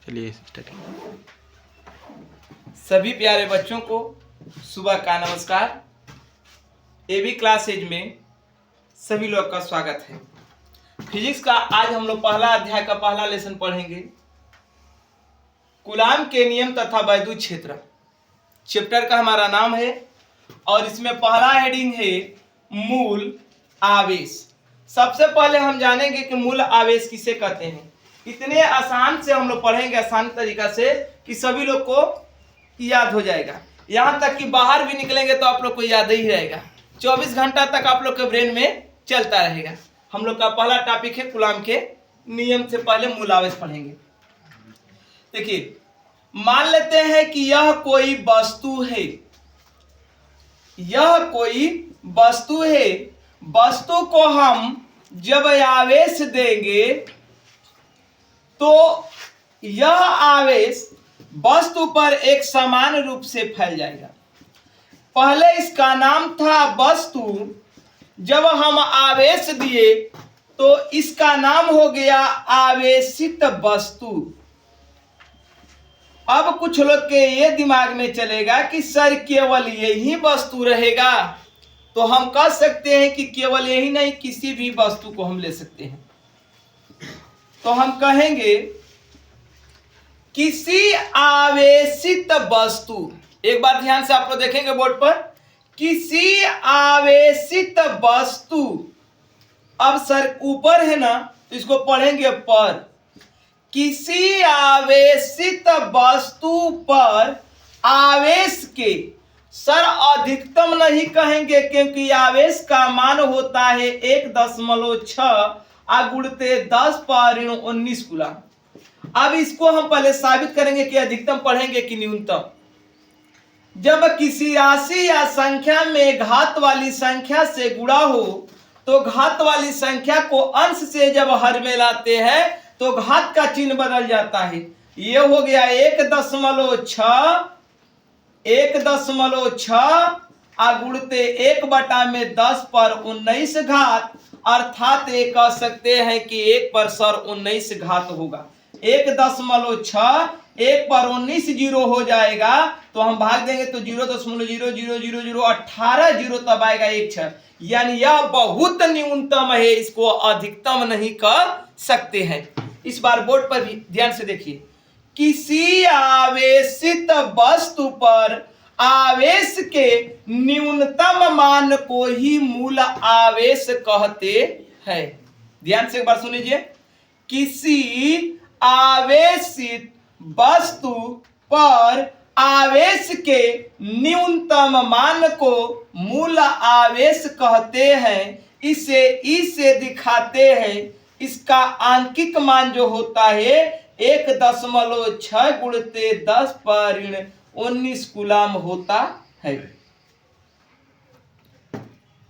चलिए स्टार्ट। सभी प्यारे बच्चों को सुबह का नमस्कार। एबी क्लासेज में सभी लोग का स्वागत है। फिजिक्स का आज हम लोग पहला अध्याय का पहला लेसन पढ़ेंगे, कूलाम के नियम तथा वैद्युत क्षेत्र। चैप्टर का हमारा नाम है और इसमें पहला हेडिंग है मूल आवेश। सबसे पहले हम जानेंगे कि मूल आवेश किसे कहते हैं। इतने आसान से हम लोग पढ़ेंगे, आसान तरीका से, कि सभी लोग को याद हो जाएगा। यहाँ तक कि बाहर भी निकलेंगे तो आप लोग को याद ही रहेगा। 24 घंटा तक आप लोग के ब्रेन में चलता रहेगा। हम लोग का पहला टॉपिक है कूलाम के नियम से पहले मूल आवेश पढ़ेंगे। देखिए, मान लेते हैं कि यह कोई वस्तु है, यह कोई वस्तु है। वस्तु को हम जब आवेश देंगे तो यह आवेश वस्तु पर एक समान रूप से फैल जाएगा। पहले इसका नाम था वस्तु, जब हम आवेश दिए तो इसका नाम हो गया आवेशित वस्तु। अब कुछ लोग के ये दिमाग में चलेगा कि सर केवल यही वस्तु रहेगा, तो हम कह सकते हैं कि केवल यही नहीं, किसी भी वस्तु को हम ले सकते हैं। तो हम कहेंगे किसी आवेशित वस्तु, एक बार ध्यान से आप लोग देखेंगे बोर्ड पर, किसी आवेशित वस्तु। अब सर ऊपर है ना, तो इसको पढ़ेंगे पर। किसी आवेशित वस्तु पर आवेश के, सर अधिकतम नहीं कहेंगे क्योंकि आवेश का मान होता है 1.6 गुणिते 10⁻19 कूलाम। अब इसको हम पहले साबित करेंगे कि अधिकतम पढ़ेंगे कि न्यूनतम। जब किसी राशि या संख्या में घात वाली संख्या से गुणा हो तो घात वाली संख्या को अंश से जब हर में लाते हैं तो घात का चिन्ह बदल जाता है। ये हो गया 1.6 गुणिते 1/10⁻19 घात, अर्थात ये कह सकते हैं कि 1/19 घात होगा। 1.6 1/19 जीरो हो जाएगा, तो हम भाग देंगे तो 0.0000 18 जीरो तब आएगा 1/6। यानी यह बहुत न्यूनतम है, इसको अधिकतम नहीं कर सकते हैं। इस बार बोर्ड पर भी ध्यान से देखिए, किसी आवेशित वस्तु पर आवेश के न्यूनतम मान को ही मूल आवेश कहते हैं। ध्यान से एक बार सुन लीजिए, किसी आवेशित वस्तु पर आवेश के न्यूनतम मान को मूल आवेश कहते हैं। इसे ई से दिखाते हैं। इसका आंकिक मान जो होता है 1.6 गुणिते 10⁻19 कूलाम होता है।